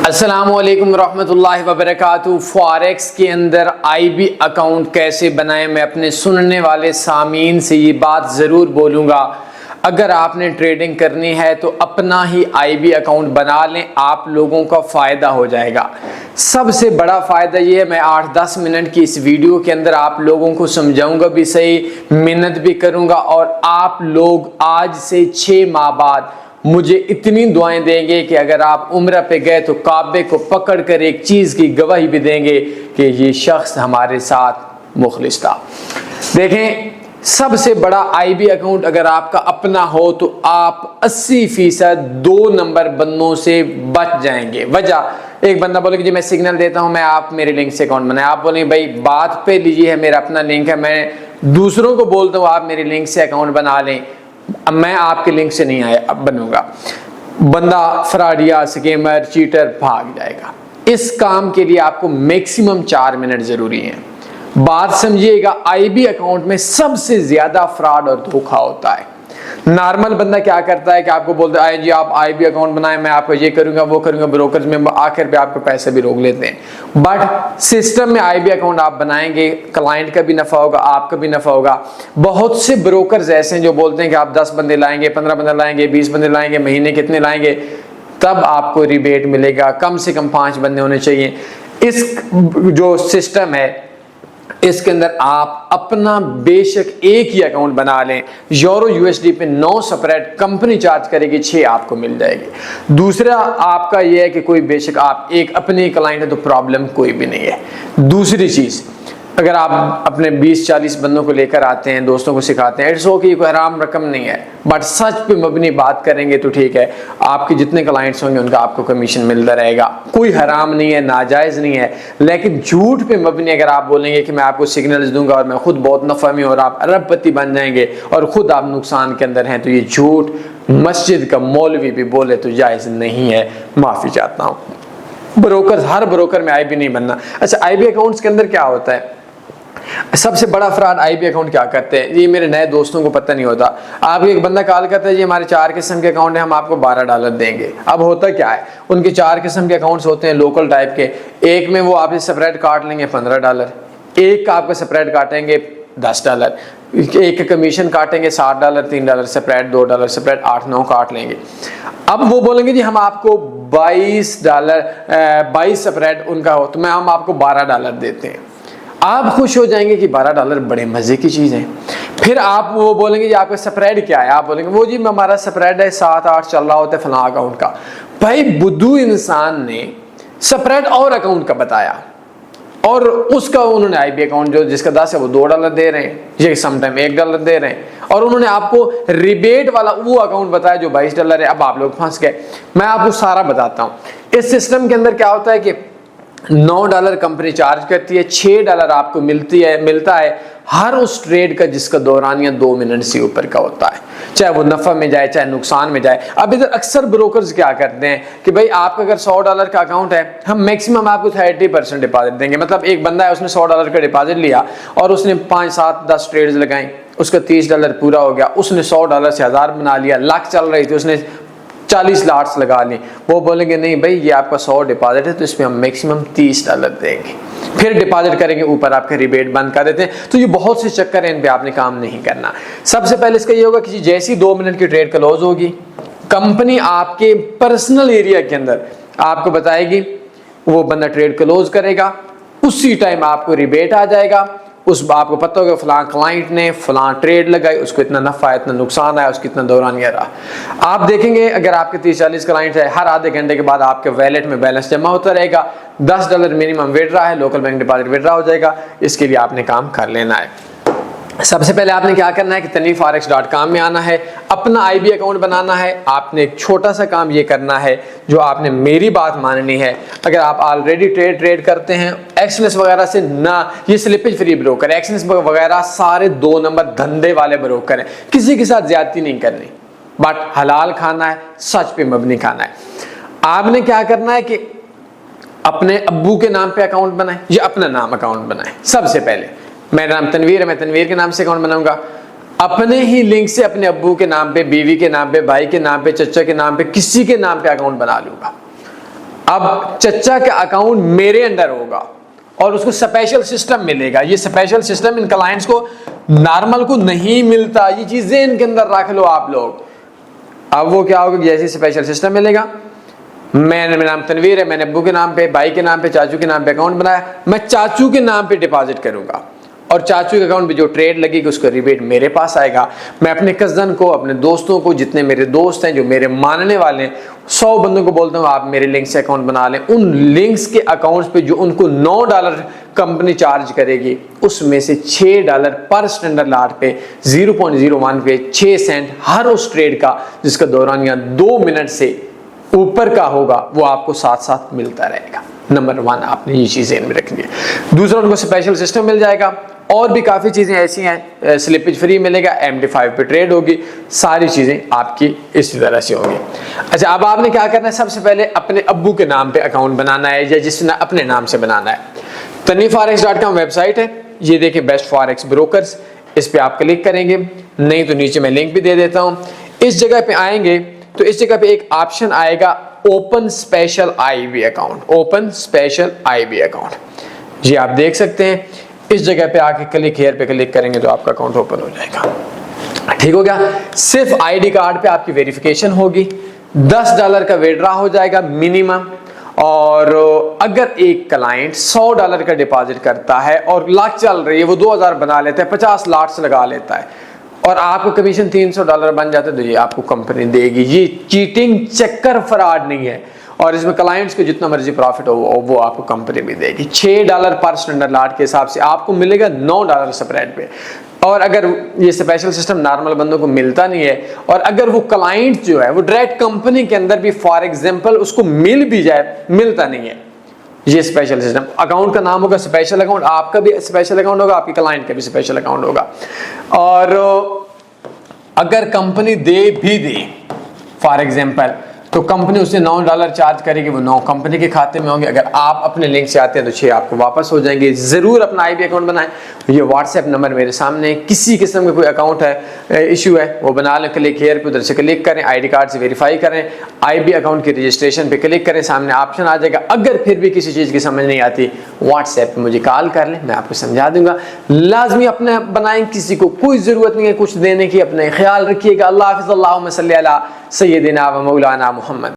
अस्सलामुअलैकुम रहमतुल्लाहि वबरकातुहू। फॉरेक्स के अंदर आईबी अकाउंट कैसे बनाएं, मैं अपने सुनने वाले सामीन से ये बात ज़रूर बोलूँगा। अगर आपने ट्रेडिंग करनी है तो अपना ही आईबी अकाउंट बना लें, आप लोगों का फ़ायदा हो जाएगा। सबसे बड़ा फ़ायदा ये है, मैं 8-10 मिनट की इस वीडियो के अंदर आप लोगों को समझाऊंगा भी सही, मेहनत भी करूँगा और आप लोग आज से 6 माह बाद मुझे इतनी दुआएं देंगे कि अगर आप उम्र पे गए तो काबे को पकड़ कर एक चीज़ की गवाही भी देंगे कि ये शख्स हमारे साथ मुखलिस था। देखें, सबसे बड़ा आईबी अकाउंट अगर आपका अपना हो तो आप 80% 2 नंबर बंदों से बच जाएंगे। वजह, एक बंदा बोले कि जी मैं सिग्नल देता हूं, मैं आप मेरे लिंक से अकाउंट बनाए। आप बोलेंगे भाई बात पे लीजिए, है मेरा अपना लिंक है, मैं दूसरों को बोलता हूँ आप मेरे लिंक से अकाउंट बना लें, मैं आपके लिंक से नहीं आया अब बनूंगा। बंदा फ्रॉडिया, स्कैमर, चीटर भाग जाएगा। इस काम के लिए आपको मैक्सिमम 4 मिनट जरूरी है। बात समझिएगा, आईबी अकाउंट में सबसे ज्यादा फ्रॉड और धोखा होता है। नॉर्मल बंदा क्या करता है कि आपको बोलता है जी आप आईबी अकाउंट बनाएं, मैं आपको ये करूंगा वो करूंगा, ब्रोकर्स में आखिर पे आपको पैसे भी रोक लेते हैं। बट सिस्टम में आईबी अकाउंट आप बनाएंगे, क्लाइंट का भी नफा होगा, आपका भी नफा होगा। बहुत से ब्रोकर्स ऐसे हैं जो बोलते हैं कि आप 10 बंदे लाएंगे, 15 बंदे लाएंगे, 20 बंदे लाएंगे, महीने कितने लाएंगे, तब आपको रिबेट मिलेगा। कम से कम 5 बंदे होने चाहिए। इस जो सिस्टम है इसके अंदर आप अपना बेशक एक ही अकाउंट बना लें, यूरो यूएसडी पे 9 सेपरेट कंपनी चार्ज करेगी, 6 आपको मिल जाएगी। दूसरा आपका यह है कि कोई बेशक आप एक अपने क्लाइंट है तो प्रॉब्लम कोई भी नहीं है। दूसरी चीज, अगर आप अपने 20-40 बंदों को लेकर आते हैं, दोस्तों को सिखाते हैं, इट्स ओके, कोई हराम रकम नहीं है, बट सच पे मबनी बात करेंगे तो ठीक है। आपके जितने क्लाइंट्स होंगे उनका आपको कमीशन मिलता रहेगा, कोई हराम नहीं है, नाजायज नहीं है। लेकिन झूठ पे मबनी अगर आप बोलेंगे कि मैं आपको सिग्नल्स दूंगा और मैं खुद बहुत नफा में और आप अरबपति बन जाएंगे और खुद आप नुकसान के अंदर हैं, तो ये झूठ मस्जिद का मौलवी भी बोले तो जायज नहीं है। माफी चाहता हूँ। ब्रोकर, हर ब्रोकर में आईबी नहीं बनना। अच्छा, आईबी अकाउंट्स के अंदर क्या होता है? सबसे बड़ा फ्रॉड आईबी अकाउंट क्या करते हैं, ये मेरे नए दोस्तों को पता नहीं होता। आप एक बंदा कॉल करता है जी हमारे 4 किस्म के अकाउंट है, हम आपको $12 देंगे। अब होता क्या है, उनके 4 किस्म के अकाउंट्स होते हैं लोकल टाइप के। एक में वो आपसे सेपरेट काट लेंगे $15, एक का आपको सेपरेट काटेंगे $10, एक कमीशन काटेंगे $60, $3 सेपरेट, $2 सेपरेट, 8-9 काट लेंगे। अब वो बोलेंगे जी हम आपको $22 सेपरेट उनका हो तो हम आपको $12 देते हैं। आप खुश हो जाएंगे कि $12 बड़े मजे की चीज है। फिर आप वो बोलेंगे जी आपका स्प्रेड क्या है, आप बोलेंगे वो जी हमारा स्प्रेड है 7-8 चल रहा होता है फला अकाउंट का। भाई बुद्धू इंसान ने स्प्रेड और अकाउंट का बताया और उसका उन्होंने आईबी अकाउंट जो जिसका 10 है वो $2 दे रहे हैं, ये समटाइम $1 दे रहे हैं, और उन्होंने आपको रिबेट वाला वो अकाउंट बताया जो $22 है। अब आप लोग फंस गए। मैं आपको सारा बताता हूँ। इस सिस्टम के अंदर क्या होता है कि $9 कंपनी चार्ज करती है, $6 आपको मिलता है हर उस ट्रेड का जिसका दौरानिया 2 मिनट से ऊपर का होता है, चाहे वो नफा में जाए चाहे नुकसान में जाए। अब इधर अक्सर ब्रोकर्स क्या करते हैं कि भाई आपका अगर $100 का अकाउंट है, हम मैक्सिमम आपको 30% डिपॉजिट देंगे। मतलब एक बंदा है उसने $100 का डिपॉजिट लिया और उसने 5-7-10 ट्रेड्स लगाई, उसका $30 पूरा हो गया, उसने $100 से 1000 बना लिया, लाख चल रही थी, उसने 40 लाट्स लगा ली। वो बोलेंगे नहीं भाई ये आपका 100 डिपॉजिट है तो इसमें हम मैक्सिमम $30 देंगे, फिर डिपॉजिट करेंगे, ऊपर आपके रिबेट बंद कर देते हैं। तो ये बहुत से चक्कर हैं, इन पे आपने काम नहीं करना। सबसे पहले इसका ये होगा कि जैसी 2 मिनट की ट्रेड क्लोज होगी, कंपनी आपके पर्सनल एरिया के अंदर आपको बताएगी, वो बंदा ट्रेड क्लोज करेगा, उसी टाइम आपको रिबेट आ जाएगा। उस आपको पता होगा फलां क्लाइंट ने फलां ट्रेड लगाई, उसको इतना नफा है, इतना नुकसान आया, उसकी इतना दौरानिया रहा। आप देखेंगे अगर आपके 30-40 क्लाइंट है, हर आधे घंटे के बाद आपके वैलेट में बैलेंस जमा होता रहेगा। $10 मिनिमम विड्रॉ है, लोकल बैंक डिपॉजिट विड्रॉ हो जाएगा। इसके लिए आपने काम कर लेना है। सबसे पहले आपने क्या करना है कि tanveerforex.com में आना है, अपना आईबी अकाउंट बनाना है। आपने एक छोटा सा काम ये करना है जो आपने मेरी बात माननी है। अगर आप ऑलरेडी ट्रेड करते हैं, एक्सनेस वगैरह से ना, ये स्लिपेज फ्री ब्रोकर, एक्सनेस वगैरह सारे 2 नंबर धंधे वाले ब्रोकर हैं, किसी के साथ ज्यादती नहीं करनी, बट हलाल खाना है, सच पे मबनी खाना है। आपने क्या करना है कि अपने अब्बू के नाम पे अकाउंट बनाए या अपना नाम अकाउंट बनाए। सबसे पहले मेरा नाम तनवीर है, मैं तनवीर के नाम से अकाउंट बनाऊंगा। अपने ही लिंक से अपने अब्बू के नाम पे, बीवी के नाम पे, भाई के नाम पे, चचा के नाम पे, किसी के नाम पे अकाउंट बना लूंगा। अब चच्चा का अकाउंट मेरे अंडर होगा और उसको स्पेशल सिस्टम मिलेगा। ये स्पेशल सिस्टम इन क्लाइंट्स को नॉर्मल को नहीं मिलता, ये चीजें इनके अंदर रख लो आप लोग। अब वो क्या होगा, जैसे स्पेशल सिस्टम मिलेगा, मेरा नाम तनवीर है, मैंने अब्बू के नाम पे, भाई के नाम पे, चाचू के नाम पे अकाउंट बनाया, मैं चाचू के नाम पे डिपॉजिट करूंगा और चाचू के अकाउंट पे जो ट्रेड लगेगी उसका रिबेट मेरे पास आएगा। मैं अपने कजन को, अपने दोस्तों को, जितने मेरे दोस्त हैं जो मेरे मानने वाले हैं, 100 बंदों को बोलता हूँ आप मेरे लिंक से अकाउंट बना लें। उन लिंक्स के अकाउंट्स पे जो उनको $9 कंपनी चार्ज करेगी, उसमें से $6 पर स्टैंडर्ड लॉट पे 0.01 पे 6 सेंट हर उस ट्रेड का जिसका दौरानिया 2 मिनट से ऊपर का होगा वो आपको साथ साथ मिलता रहेगा। नंबर 1 आपने ये चीजें इनमें रखनी है। दूसरा, उनको स्पेशल सिस्टम मिल जाएगा और भी काफी चीजें ऐसी हैं, स्लिपेज फ्री मिलेगा, MD5 पे ट्रेड होगी, सारी चीजें आपकी इसी तरह से होंगी। अच्छा, अब आपने क्या करना है, सबसे पहले अपने अब्बू के नाम पे अकाउंट बनाना है या जिसने अपने नाम से बनाना है। tanveerforex.com वेबसाइट है, ये देखिए बेस्ट फॉरेक्स ब्रोकर्स, इस पे आप क्लिक करेंगे, नहीं तो नीचे मैं लिंक भी दे देता हूं। इस जगह पे आएंगे तो इस जगह पे एक ऑप्शन आएगा open special IB account, open special IB account, जी आप देख सकते हैं। इस जगह पे आके क्लिक हियर पे क्लिक करेंगे तो आपका अकाउंट ओपन हो जाएगा। ठीक हो गया। सिर्फ ID कार्ड पे आपकी वेरिफिकेशन होगी, $10 का विड्रॉ हो जाएगा मिनिमम। और अगर एक क्लाइंट $100 का डिपॉजिट करता है और लाख चल रही है, वो 2000 बना लेता है, 50 लॉट्स लगा लेता है और आपको कमीशन $300 बन जाता है, तो ये आपको कंपनी देगी। ये चीटिंग, चक्कर, फ्रॉड नहीं है और इसमें क्लाइंट्स को जितना मर्जी प्रॉफिट हो वो आपको कंपनी भी देगी। $6 पर स्टैंडर्ड लॉट के हिसाब से आपको मिलेगा $9 स्प्रेड पे। और अगर ये स्पेशल सिस्टम नॉर्मल बंदों को मिलता नहीं है और अगर वो क्लाइंट जो है वो डायरेक्ट कंपनी के अंदर भी फॉर एग्जांपल उसको मिल भी जाए, मिलता नहीं है ये स्पेशल सिस्टम। अकाउंट का नाम होगा स्पेशल अकाउंट, आपका भी स्पेशल अकाउंट होगा, आपके क्लाइंट का भी स्पेशल अकाउंट होगा। और अगर कंपनी दे भी दे फॉर एग्जांपल, तो कंपनी उसे $9 चार्ज करेगी, वो 9 कंपनी के खाते में होंगे। अगर आप अपने लिंक से आते हैं तो 6 आपको वापस हो जाएंगे। जरूर अपना IB अकाउंट बनाएं। ये व्हाट्सएप नंबर मेरे सामने है, किसी किस्म का कोई अकाउंट है, इशू है, वो बना लें, क्लिक हियर पे, उधर से क्लिक करें, ID कार्ड से वेरीफाई करें, IB अकाउंट की रजिस्ट्रेशन पे क्लिक करें, सामने ऑप्शन आ जाएगा। अगर फिर भी किसी चीज़ की समझ नहीं आती, व्हाट्सएप पे मुझे कॉल कर लें, मैं आपको समझा दूंगा। लाजमी अपने बनाएं, किसी को कोई ज़रूरत नहीं है कुछ देने की। अपने ख्याल रखिएगा। अल्लाह हाफ़िज़। अल्लाहुम्मा सल्ली अला सय्यदिना व मौलाना मुहम्मद।